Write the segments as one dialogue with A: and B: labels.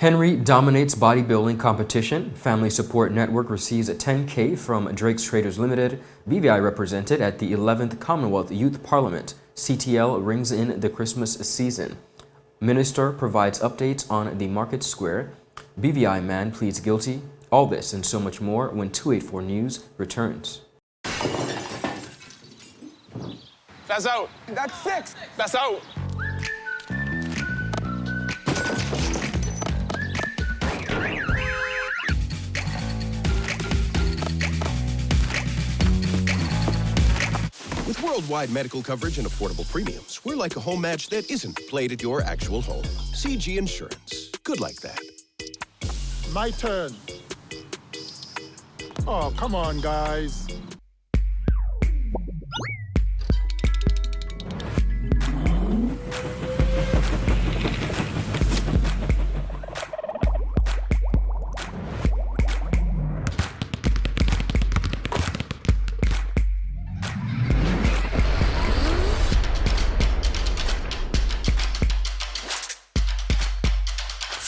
A: Henry dominates bodybuilding competition. Family Support Network receives a $10K from Drake's Traders Limited. BVI represented at the 11th Commonwealth Youth Parliament. CTL rings in the Christmas season. Minister provides updates on the Market Square. BVI man pleads guilty. All this and so much more when 284 News returns.
B: That's out.
C: That's 6.
B: That's out.
D: With worldwide medical coverage and affordable premiums, we're like a home match that isn't played at your actual home. CG Insurance. Good like that.
C: My turn. Oh, come on, guys.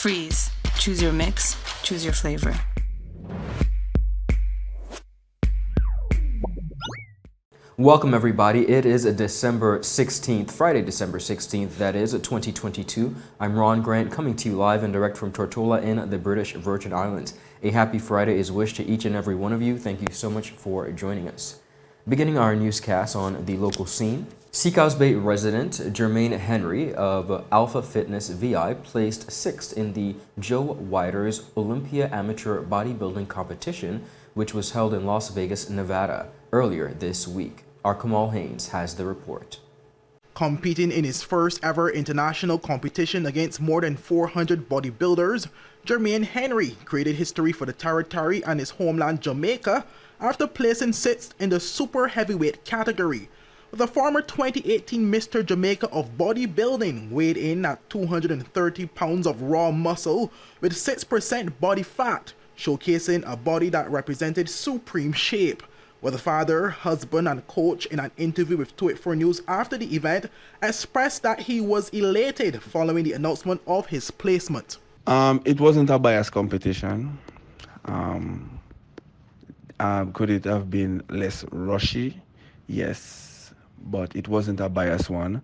E: Freeze. Choose your mix, choose your flavor.
A: Welcome everybody. It is December 16th, Friday, December 16th, that is 2022. I'm Ron Grant coming to you live and direct from Tortola in the British Virgin Islands. A happy Friday is wished to each and every one of you. Thank you so much for joining us. Beginning our newscast on the local scene, Seacows Bay resident Jermaine Henry of Alpha Fitness VI placed 6th in the Joe Widers Olympia Amateur Bodybuilding Competition, which was held in Las Vegas, Nevada, earlier this week. Our Kamal Haynes has the report.
F: Competing in his first ever international competition against more than 400 bodybuilders, Jermaine Henry created history for the territory and his homeland Jamaica after placing 6th in the super heavyweight category. The former 2018 Mr. Jamaica of bodybuilding weighed in at 230 pounds of raw muscle with 6% body fat, showcasing a body that represented supreme shape. Well, the father, husband, and coach in an interview with 284 News after the event expressed that he was elated following the announcement of his placement.
G: It wasn't a biased competition. Could it have been less rushy? Yes, but it wasn't a biased one.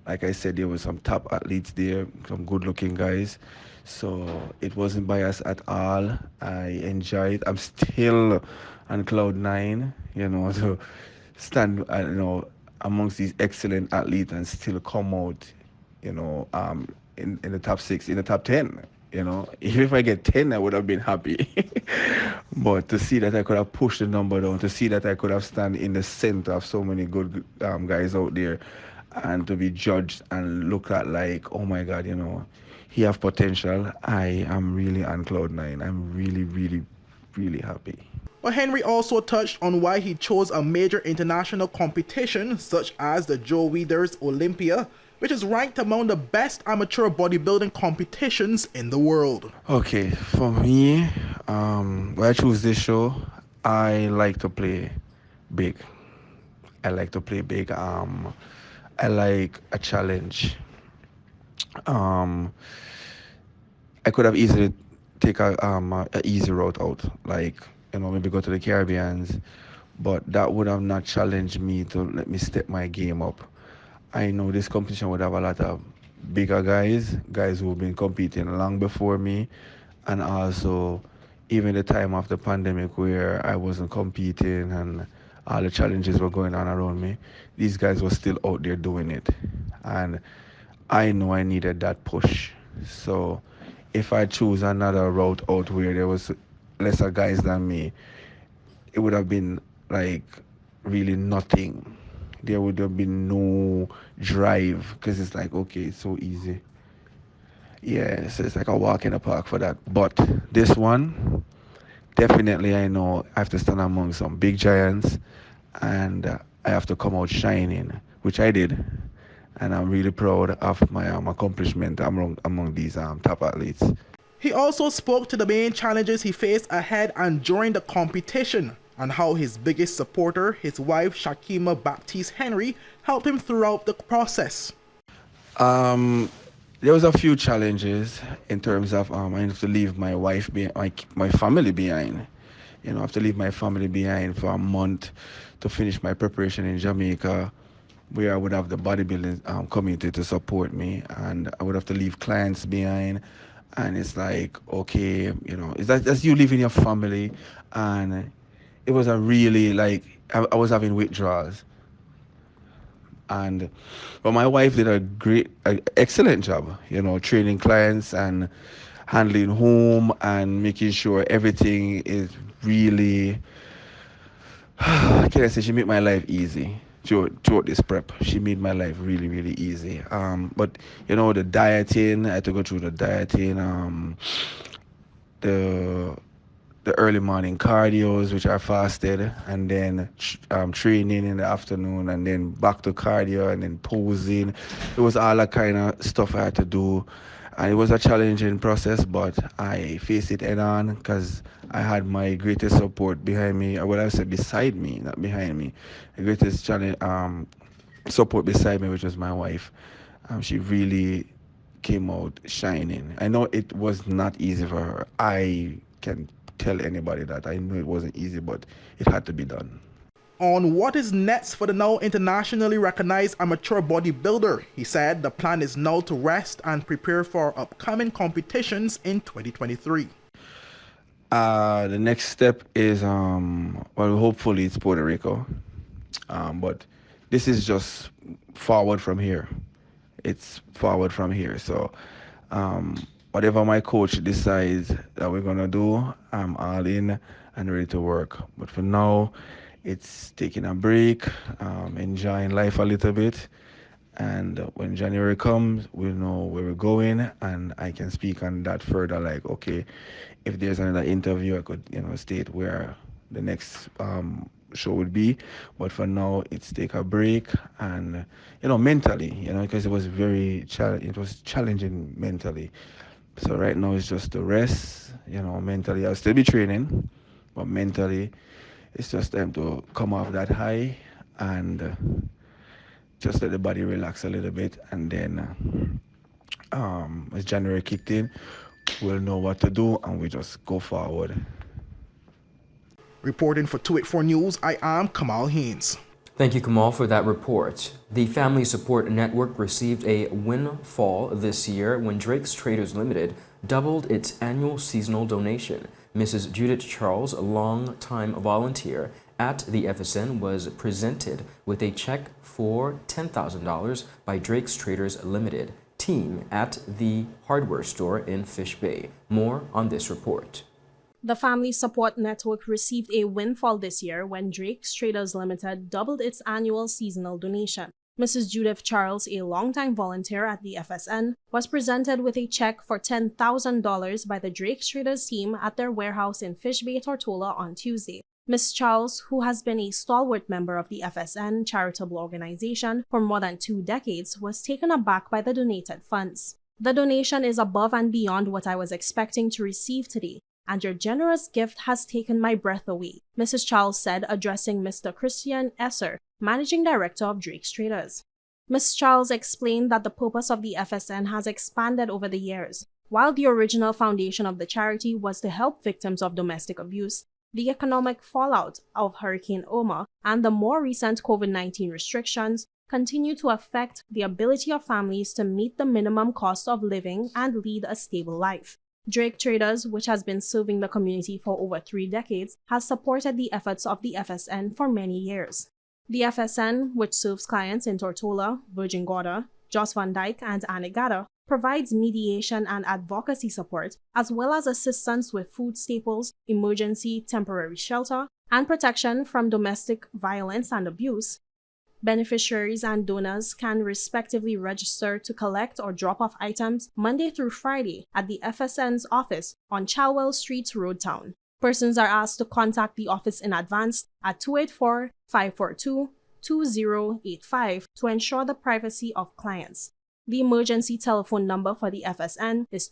G: Like I said, there were some top athletes there, some good-looking guys. So it wasn't biased at all. I enjoyed. I'm still on cloud 9, to stand, amongst these excellent athletes and still come out, in the top 6, in the top 10. Even if I get 10, I would have been happy. But to see that I could have pushed the number down, to see that I could have stand in the center of so many good guys out there, and to be judged and looked at like, oh my God, he have potential. I am really on cloud 9. I'm really, really, really happy.
F: But Henry also touched on why he chose a major international competition such as the Joe Widers Olympia, which is ranked among the best amateur bodybuilding competitions in the world.
G: Okay, for me, when I choose this show, I like to play big. I like a challenge. I could have easily take a easy route out, maybe go to the Caribbeans, but that would have not challenged me to let me step my game up. I know this competition would have a lot of bigger guys who've been competing long before me, and also even the time of the pandemic where I wasn't competing and all the challenges were going on around me, these guys were still out there doing it. And I know I needed that push. So if I choose another route out where there was lesser guys than me, it would have been like really nothing. There would have been no drive because it's like, okay, it's so easy. Yeah, so it's like a walk in the park for that. But this one, definitely I know I have to stand among some big giants, and I have to come out shining, which I did. And I'm really proud of my accomplishment among these top athletes.
F: He also spoke to the main challenges he faced ahead and during the competition, and how his biggest supporter, his wife Shakima Baptiste Henry, helped him throughout the process.
G: There was a few challenges in terms of I have to leave my wife, my family behind. You know, I have to leave my family behind for a month to finish my preparation in Jamaica, where I would have the bodybuilding community to support me, and I would have to leave clients behind. And it's like, okay, you know, that's you leaving your family, and it was a really like I was having withdrawals. And but my wife did excellent job, you know, training clients and handling home and making sure everything is really can I say she made my life easy throughout this prep. She made my life really, really easy. But you know, the dieting, I had to go through the dieting, the early morning cardios, which I fasted, and then training in the afternoon, and then back to cardio, and then posing. It was all that kind of stuff I had to do, and it was a challenging process, but I faced it head on because I had my greatest support behind me. Well, I said beside me, not behind me. The greatest challenge, support beside me, which was my wife. She really came out shining. I know it was not easy for her. I can tell anybody that. I know it wasn't easy, but it had to be done.
F: On what is next for the now internationally recognized amateur bodybuilder, he said the plan is now to rest and prepare for upcoming competitions in 2023.
G: The next step is, well, hopefully it's Puerto Rico. But this is just forward from here. It's forward from here. So, whatever my coach decides that we're gonna do, I'm all in and ready to work. But for now, it's taking a break, enjoying life a little bit. And when January comes, we'll know where we're going, and I can speak on that further. Like, okay, if there's another interview, I could, you know, state where the next show would be. But for now, it's take a break, and you know, mentally, you know, because it was it was challenging mentally. So right now it's just to rest. You know, mentally I'll still be training, but mentally it's just time to come off that high and just let the body relax a little bit, and then as January kicked in, we'll know what to do and we just go forward.
F: Reporting for 284 News, I am Kamal Haynes.
A: Thank you, Kamal, for that report. The Family Support Network received a windfall this year when Drake's Traders Limited doubled its annual seasonal donation. Mrs. Judith Charles, a long-time volunteer at the FSN, was presented with a check for $10,000 by Drake's Traders Limited team at the hardware store in Fish Bay. More on this report.
H: The Family Support Network received a windfall this year when Drake's Traders Limited doubled its annual seasonal donation. Mrs. Judith Charles, a longtime volunteer at the FSN, was presented with a check for $10,000 by the Drake's Traders team at their warehouse in Fish Bay, Tortola on Tuesday. Ms. Charles, who has been a stalwart member of the FSN charitable organization for more than 2 decades, was taken aback by the donated funds. "The donation is above and beyond what I was expecting to receive today, and your generous gift has taken my breath away," Mrs. Charles said, addressing Mr. Christian Esser, Managing Director of Drake's Traders. Ms. Charles explained that the purpose of the FSN has expanded over the years. While the original foundation of the charity was to help victims of domestic abuse, the economic fallout of Hurricane Irma and the more recent COVID-19 restrictions continue to affect the ability of families to meet the minimum cost of living and lead a stable life. Drake Traders, which has been serving the community for over 3 decades, has supported the efforts of the FSN for many years. The FSN, which serves clients in Tortola, Virgin Gorda, Jos Van Dyke, and Anegada, provides mediation and advocacy support, as well as assistance with food staples, emergency temporary shelter, and protection from domestic violence and abuse. Beneficiaries and donors can respectively register to collect or drop off items Monday through Friday at the FSN's office on Chalwell Street, Roadtown. Persons are asked to contact the office in advance at 284-542-2085 to ensure the privacy of clients. The emergency telephone number for the FSN is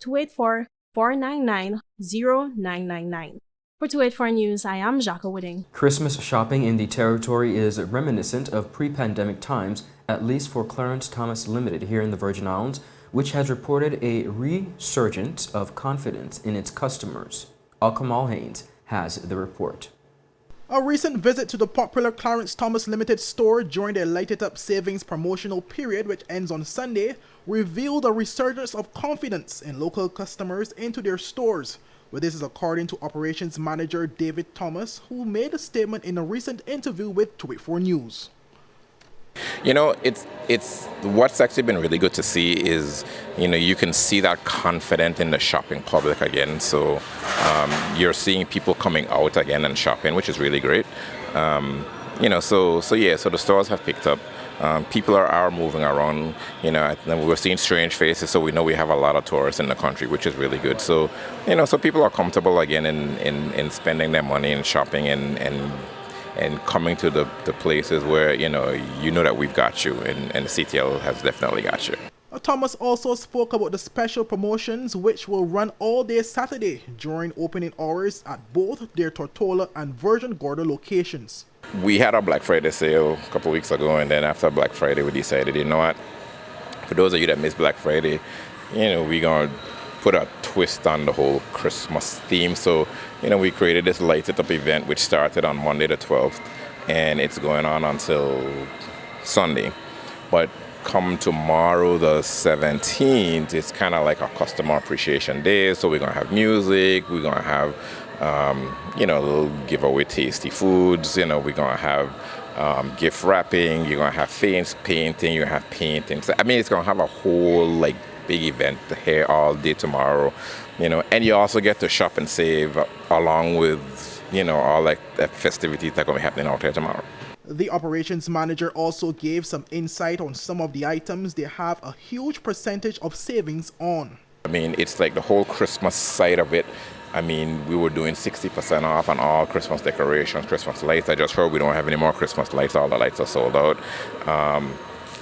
H: 284-499-0999. For 284 News, I am Jacques Wooding.
A: Christmas shopping in the territory is reminiscent of pre-pandemic times, at least for Clarence Thomas Limited here in the Virgin Islands, which has reported a resurgence of confidence in its customers. Kamal Haynes has the report.
F: A recent visit to the popular Clarence Thomas Limited store during their Light It Up Savings promotional period, which ends on Sunday, revealed a resurgence of confidence in local customers into their stores. Well, this is according to Operations Manager David Thomas, who made a statement in a recent interview with 284 News.
I: You know, it's what's actually been really good to see is, you know, you can see that confidence in the shopping public again. So you're seeing people coming out again and shopping, which is really great. You know, so the stores have picked up. People are moving around, you know, and we're seeing strange faces, so we know we have a lot of tourists in the country, which is really good. So, you know, so people are comfortable again in spending their money and shopping and coming to the places where, you know that we've got you, and the CTL has definitely got you.
F: Thomas also spoke about the special promotions which will run all day Saturday during opening hours at both their Tortola and Virgin Gorda locations.
I: We had our Black Friday sale a couple of weeks ago, and then after Black Friday we decided, you know what, for those of you that missed Black Friday, you know, we're going to put a twist on the whole Christmas theme. So, you know, we created this Light It Up event which started on Monday the 12th, and it's going on until Sunday. But come tomorrow the 17th, it's kind of like a customer appreciation day. So we're going to have music, we're going to have you know, little giveaway tasty foods, you know, we're going to have gift wrapping, you're going to have face painting, you're going to have painting. So, I mean, it's going to have a whole, like, big event here all day tomorrow, you know, and you also get to shop and save along with, you know, all like the festivities that are going to be happening out here tomorrow.
F: The operations manager also gave some insight on some of the items they have a huge percentage of savings on.
I: I mean, it's like the whole Christmas side of it. I mean, we were doing 60% off on all Christmas decorations, Christmas lights. I just heard we don't have any more Christmas lights. All the lights are sold out.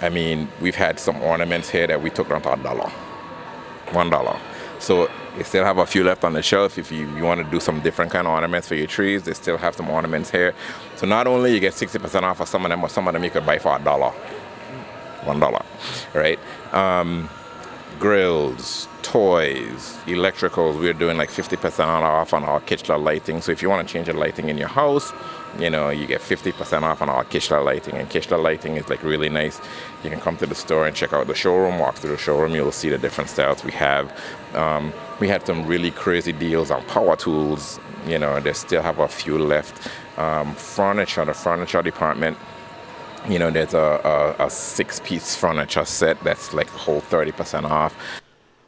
I: I mean, we've had some ornaments here that we took down to $1. So they still have a few left on the shelf. If you want to do some different kind of ornaments for your trees, they still have some ornaments here. So not only you get 60% off of some of them, but some of them you could buy for $1, right? Grills, toys, electricals, we're doing like 50% off on our Kichler lighting. So if you want to change the lighting in your house, you know, you get 50% off on our Kichler lighting. And Kichler lighting is like really nice. You can come to the store and check out the showroom, walk through the showroom, you'll see the different styles we have. We had some really crazy deals on power tools. You know, they still have a few left. Furniture, the furniture department, you know, there's a 6-piece furniture set that's like a whole 30% off.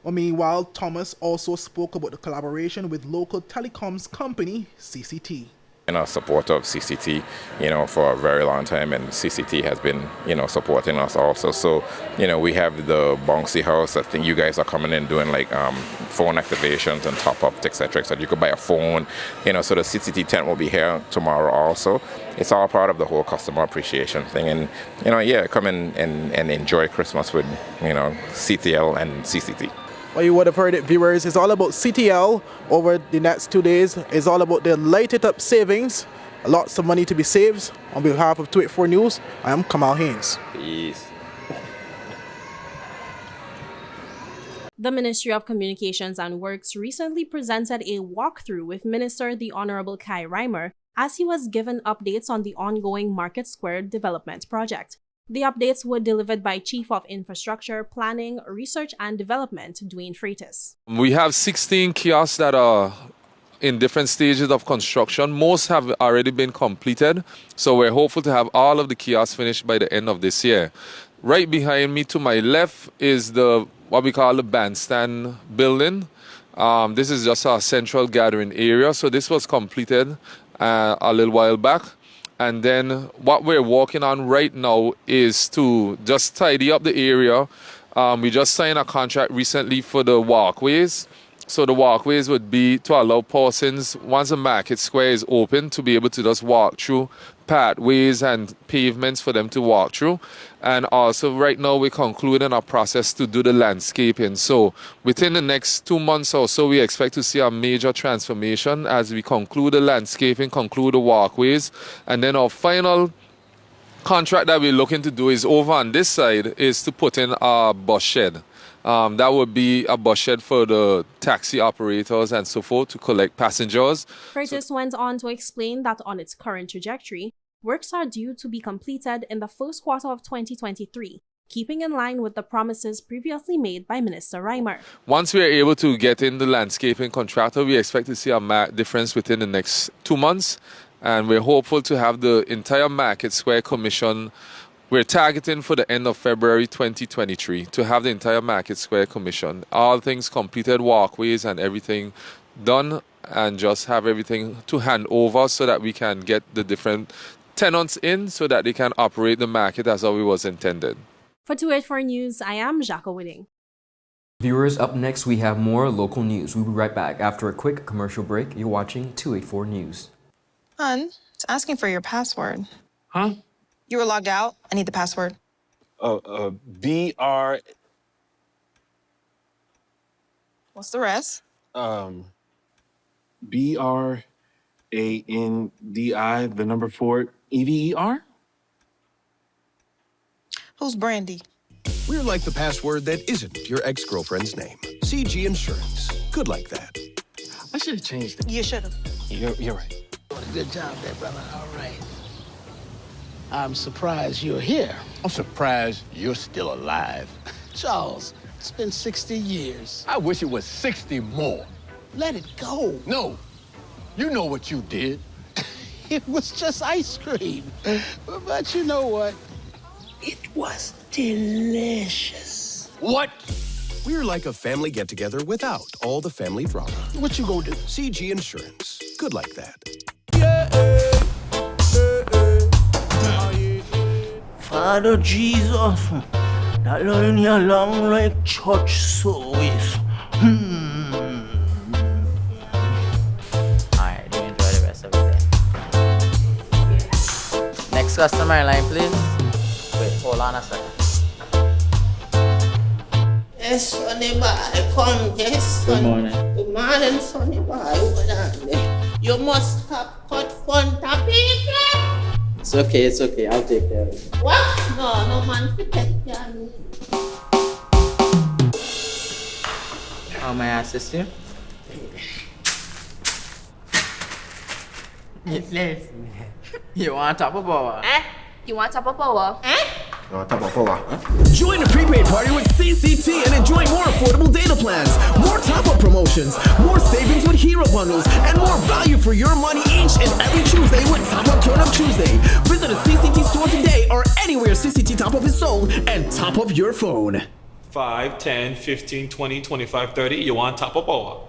F: Well, meanwhile, Thomas also spoke about the collaboration with local telecoms company CCT.
I: And a supporter of CCT, you know, for a very long time, and CCT has been, you know, supporting us also. So, you know, we have the bouncy house. I think you guys are coming in doing like phone activations and top-ups, etc. So you could buy a phone, you know. So the CCT tent will be here tomorrow also. It's all part of the whole customer appreciation thing, and you know, yeah, come in and enjoy Christmas with, you know, CTL and CCT.
F: Well, you would have heard it, viewers. It's all about CTL over the next 2 days. It's all about the Light It Up savings. Lots of money to be saved. On behalf of 284 News, I am Kamal Haynes.
I: Peace.
H: The Ministry of Communications and Works recently presented a walkthrough with Minister the Honorable Kai Reimer as he was given updates on the ongoing Market Square development project. The updates were delivered by Chief of Infrastructure, Planning, Research and Development, Dwayne Freitas.
J: We have 16 kiosks that are in different stages of construction. Most have already been completed, so we're hopeful to have all of the kiosks finished by the end of this year. Right behind me to my left is what we call the bandstand building. This is just our central gathering area, so this was completed a little while back. And then what we're working on right now is to just tidy up the area. We just signed a contract recently for the walkways. So the walkways would be to allow persons, once the market square is open, to be able to just walk through pathways and pavements for them to walk through. And also right now we're concluding our process to do the landscaping. So within the next 2 months or so, we expect to see a major transformation as we conclude the landscaping, conclude the walkways. And then our final contract that we're looking to do is over on this side is to put in a bus shed. That would be a bus shed for the taxi operators and so forth to collect passengers.
H: Curtis went on to explain that on its current trajectory, works are due to be completed in the first quarter of 2023, keeping in line with the promises previously made by Minister Reimer.
J: Once we are able to get in the landscaping contractor, we expect to see a difference within the next 2 months. And we're hopeful to have the entire Market Square commission. We're targeting for the end of February 2023 to have the entire Market Square commission. All things completed, walkways and everything done, and just have everything to hand over so that we can get the different tenants in so that they can operate the market as how it was intended.
H: For 284 News, I am Jacques Whitting.
A: Viewers, up next we have more local news. We'll be right back after a quick commercial break. You're watching 284 News.
K: Hon, it's asking for your password.
B: Huh?
K: You were logged out. I need the password.
B: BR.
K: What's the rest?
B: BRANDI, the number 4 EVER?
K: Who's Brandy?
D: We're like the password that isn't your ex-girlfriend's name. CG Insurance. Good like that.
B: I should have changed it.
K: You should have.
B: You're right.
L: Good job there, brother. All right. I'm surprised you're here.
M: I'm surprised you're still alive.
L: Charles, it's been 60 years.
M: I wish it was 60 more.
L: Let it go.
M: No, you know what you did.
L: It was just ice cream. But you know what? It was delicious.
M: What?
D: We're like a family get-together without all the family drama.
L: What you gonna do?
D: CG Insurance. Good like that.
L: Father Jesus, that line here long like church service.
N: Alright, do enjoy the rest of the day. Next customer line, please. Wait, hold on a second.
L: Yes, Sonny boy, come, yes, son.
N: Good morning.
L: Good morning, Sonny boy. Hold on there. You must have cut front of people.
N: It's okay, I'll take care of it.
L: What? No man, forget you.
N: How may I assist you?
L: Yes.
N: You want top of power?
K: You want top of power?
O: Join the prepaid party with CCT and enjoy more affordable data plans, more top-up promotions, more savings with hero bundles, and more value for your money each and every Tuesday with Top Up Turn Up Tuesday. Visit a CCT store today or anywhere CCT Top Up is sold and top up your phone.
P: 5, 10, 15, 20, 25, 30. You want top of power?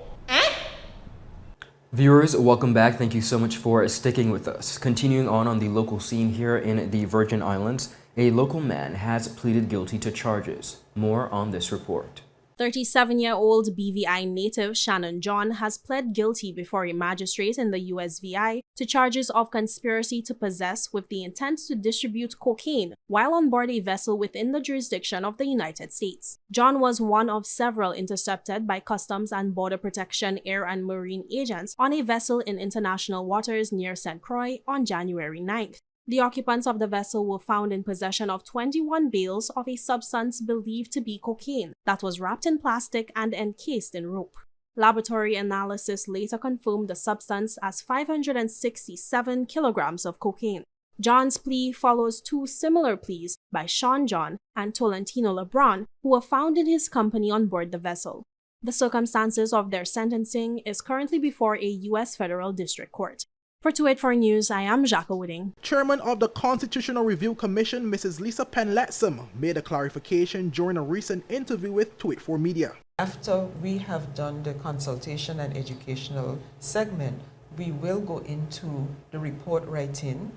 A: Viewers, welcome back. Thank you so much for sticking with us. Continuing on the local scene here in the Virgin Islands, a local man has pleaded guilty to charges. More on this report.
H: 37-year-old BVI native Shannon John has pled guilty before a magistrate in the USVI to charges of conspiracy to possess with the intent to distribute cocaine while on board a vessel within the jurisdiction of the United States. John was one of several intercepted by Customs and Border Protection Air and Marine agents on a vessel in international waters near St. Croix on January 9th. The occupants of the vessel were found in possession of 21 bales of a substance believed to be cocaine that was wrapped in plastic and encased in rope. Laboratory analysis later confirmed the substance as 567 kilograms of cocaine. John's plea follows 2 similar pleas by Sean John and Tolentino LeBron, who were found in his company on board the vessel. The circumstances of their sentencing is currently before a U.S. federal district court. For 284 News, I am Jacques Whitting.
F: Chairman of the Constitutional Review Commission, Mrs. Lisa Penletsum, made a clarification during a recent interview with 284 Media.
Q: After we have done the consultation and educational segment, we will go into the report writing,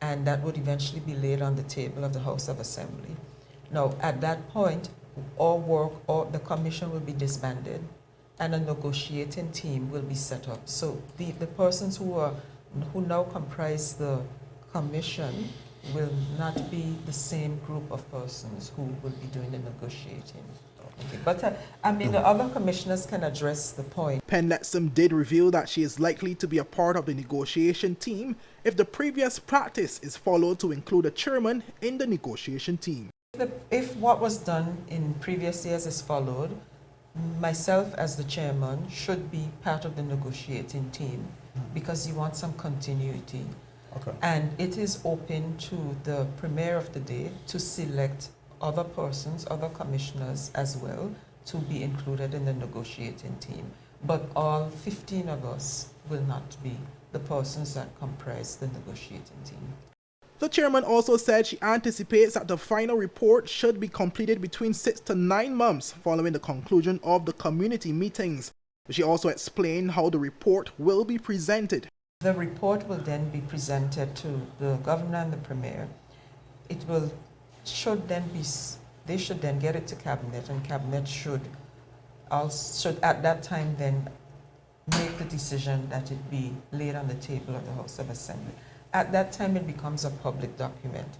Q: and that would eventually be laid on the table of the House of Assembly. Now, at that point, all work, or the commission will be disbanded, and a negotiating team will be set up. So the persons who now comprise the commission will not be the same group of persons who will be doing the negotiating. Okay. But I mean, the other commissioners can address the point.
F: Penletsum did reveal that she is likely to be a part of the negotiation team if the previous practice is followed to include a chairman in the negotiation team.
Q: If what was done in previous years is followed, myself as the chairman should be part of the negotiating team because you want some continuity.
F: Okay.
Q: And it is open to the premier of the day to select other persons, other commissioners as well, to be included in the negotiating team. But all 15 of us will not be the persons that comprise the negotiating team.
F: The chairman also said she anticipates that the final report should be completed between 6 to 9 months following the conclusion of the community meetings. She also explained how the report will be presented.
Q: The report will then be presented to the governor and the premier. They should then get it to cabinet, and cabinet should at that time then make the decision that it be laid on the table of the House of Assembly. At that time, it becomes a public document.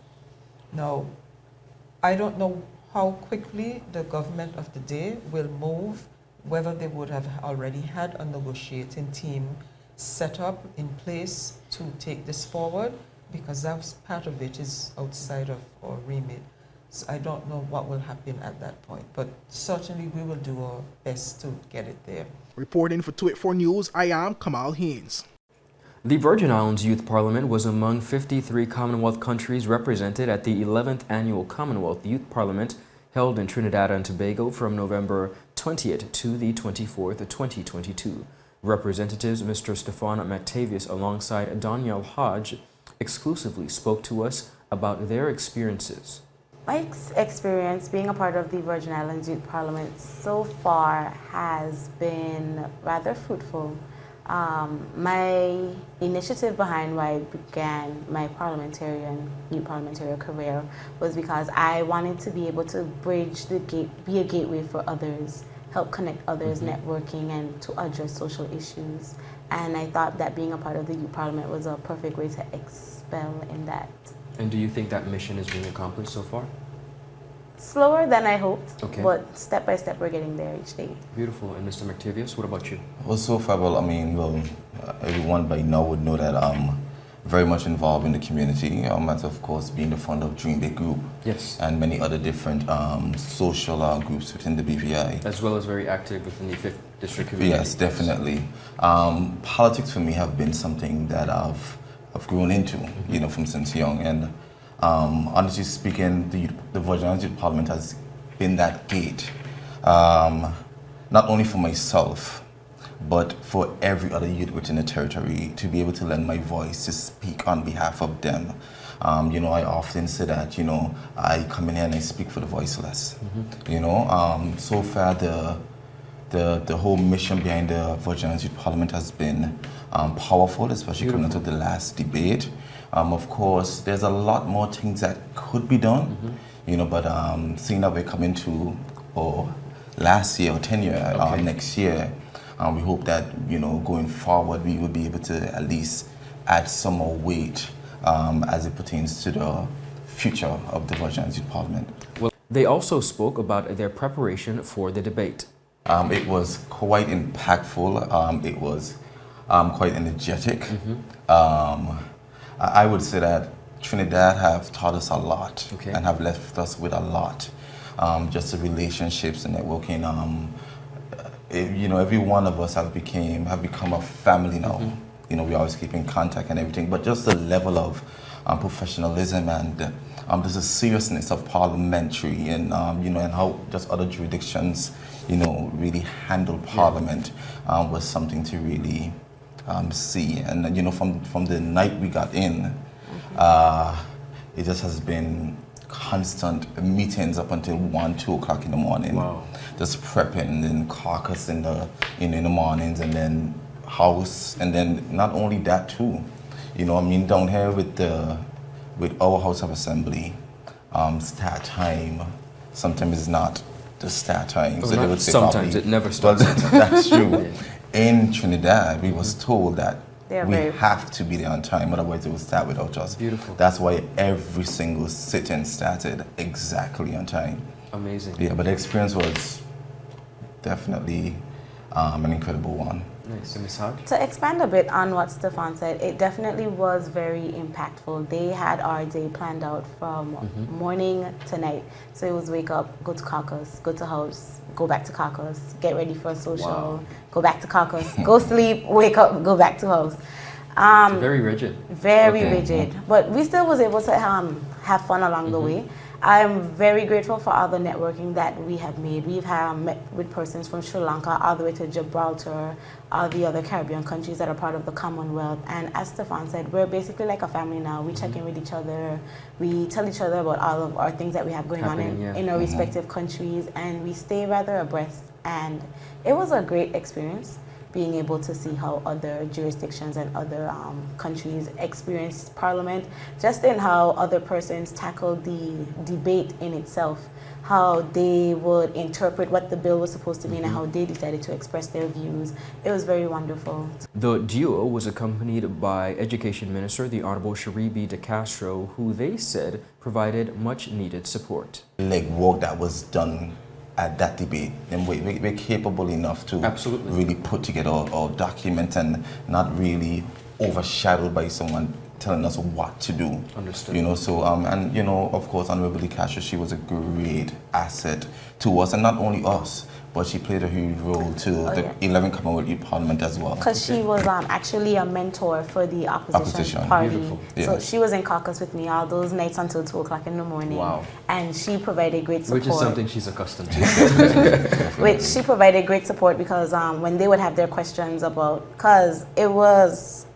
Q: Now, I don't know how quickly the government of the day will move, whether they would have already had a negotiating team set up in place to take this forward, because that's part of it is outside of our remit. So I don't know what will happen at that point, but certainly we will do our best to get it there.
F: Reporting for 284 News, I am Kamal Haynes.
A: The Virgin Islands Youth Parliament was among 53 Commonwealth countries represented at the 11th Annual Commonwealth Youth Parliament held in Trinidad and Tobago from November 20th to the 24th, 2022. Representatives Mr. Stefan Mactavius alongside Danielle Hodge exclusively spoke to us about their experiences.
R: My experience being a part of the Virgin Islands Youth Parliament so far has been rather fruitful. My initiative behind why I began my youth parliamentarian career was because I wanted to be able to bridge the gate, be a gateway for others, help connect others, networking, and to address social issues. And I thought that being a part of the youth parliament was a perfect way to expel in that.
A: And do you think that mission is being accomplished so far?
R: Slower than I hoped,
A: okay,
R: but step by step we're getting there each day.
A: Beautiful. And Mr. Mactavius, what about you?
S: Well, so far, everyone by now would know that I'm very much involved in the community. As of course being the founder of Dream Big Group.
A: Yes.
S: And many other different social groups within the BVI.
A: As well as very active within the 5th District community.
S: Yes, definitely. Politics for me have been something that I've grown into, from since young. And honestly speaking, the Virgin Islands Youth Parliament has been that gate, not only for myself, but for every other youth within the territory to be able to lend my voice to speak on behalf of them. I often say that, I come in here and I speak for the voiceless. So far the whole mission behind the Virgin Islands Youth Parliament has been powerful, especially coming into the last debate. Of course, there's a lot more things that could be done, but seeing that we're coming to last year or 10 year, next year, we hope that, going forward, we will be able to at least add some more weight as it pertains to the future of the Virgin Islands Youth Parliament.
A: Well, they also spoke about their preparation for the debate.
S: It was quite impactful. It was quite energetic. I would say that Trinidad have taught us a lot and have left us with a lot. Just the relationships and networking. Every one of us have become a family now. We always keep in contact and everything, but just the level of professionalism and there's a seriousness of parliamentary and and how just other jurisdictions really handle Parliament was something to really see. And from the night we got in, it just has been constant meetings up until 1-2 o'clock in the morning.
A: Wow.
S: Just prepping and caucus in the mornings, and then house, and then not only that too, down here with our House of Assembly, start time sometimes is not the start time.
A: So they would say sometimes it never starts.
S: That's true. In Trinidad, we was told that we have to be there on time, otherwise it will start without us.
A: Beautiful.
S: That's why every single sit-in started exactly on time.
A: Amazing.
S: Yeah, but the experience was definitely an incredible one.
A: Nice. So Ms. Hodge?
R: To expand a bit on what Stefan said, it definitely was very impactful. They had our day planned out from morning to night. So it was wake up, go to caucus, go to house, go back to caucus, get ready for a social, go back to caucus, go sleep, wake up, go back to house.
A: Very rigid.
R: Very rigid. But we still was able to have fun along the way. I'm very grateful for all the networking that we have made. We've met with persons from Sri Lanka all the way to Gibraltar, all the other Caribbean countries that are part of the Commonwealth. And as Stefan said, we're basically like a family now. We check in with each other. We tell each other about all of our things that we have going on in our respective countries. And we stay rather abreast. And it was a great experience, being able to see how other jurisdictions and other countries experience Parliament, just in how other persons tackle the debate in itself, how they would interpret what the bill was supposed to mean and how they decided to express their views. It was very wonderful.
A: The duo was accompanied by Education Minister, the Honorable Sharibi De Castro, who they said provided much needed support.
S: Work that was done at that debate, and we're capable enough to really put together our document and not really overshadowed by someone telling us what to do.
A: Understood.
S: You know, so and you know, of course, Honorable Castro, she was a great asset to us, and not only us, but she played a huge role to the 11th Commonwealth Youth Parliament as well.
R: Because she was actually a mentor for the opposition party. So she was in caucus with me all those nights until 2 o'clock in the morning.
A: Wow.
R: And she provided great support.
A: Which is something she's accustomed to.
R: Which she provided great support because when they would have their questions about, because it was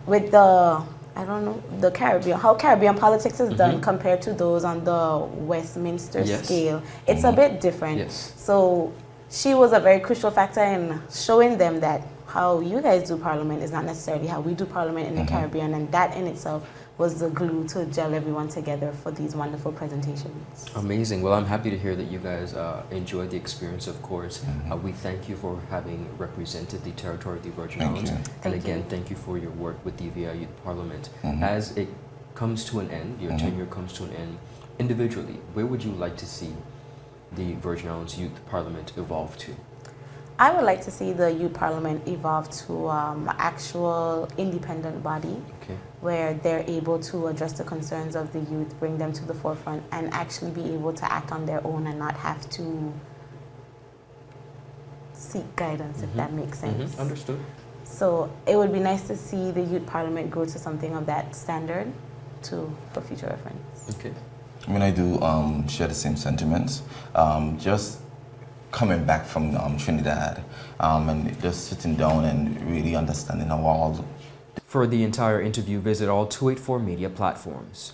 R: with the, I don't know, the Caribbean, how Caribbean politics is done compared to those on the Westminster scale. It's a bit different.
A: Yes.
R: So she was a very crucial factor in showing them that how you guys do Parliament is not necessarily how we do Parliament in the Caribbean, and that in itself was the glue to gel everyone together for these wonderful presentations.
A: Amazing. Well, I'm happy to hear that you guys enjoyed the experience, of course. We thank you for having represented the territory of the Virgin Islands. And again, thank you for your work with the VI Youth Parliament. As it comes to an end, your tenure comes to an end, individually, where would you like to see the Virgin Islands Youth Parliament evolve to?
R: I would like to see the Youth Parliament evolve to an actual independent body where they're able to address the concerns of the youth, bring them to the forefront, and actually be able to act on their own and not have to seek guidance, if that makes sense.
A: Understood.
R: So it would be nice to see the Youth Parliament grow to something of that standard for future reference.
A: Okay.
S: I mean, I do share the same sentiments. Just coming back from Trinidad and just sitting down and really understanding how all.
A: For the entire interview, visit all 284 media platforms.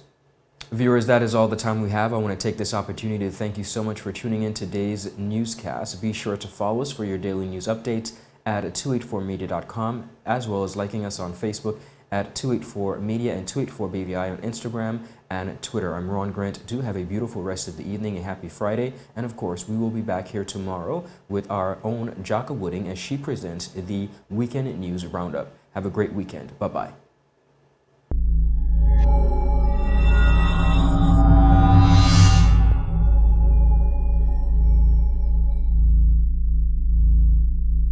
A: Viewers, that is all the time we have. I want to take this opportunity to thank you so much for tuning in today's newscast. Be sure to follow us for your daily news updates at 284media.com, as well as liking us on Facebook at 284media and 284BVI on Instagram and Twitter. I'm Ron Grant. Do have a beautiful rest of the evening, a happy Friday, and of course, we will be back here tomorrow with our own Jaka Wooding as she presents the Weekend News Roundup. Have a great weekend. Bye-bye.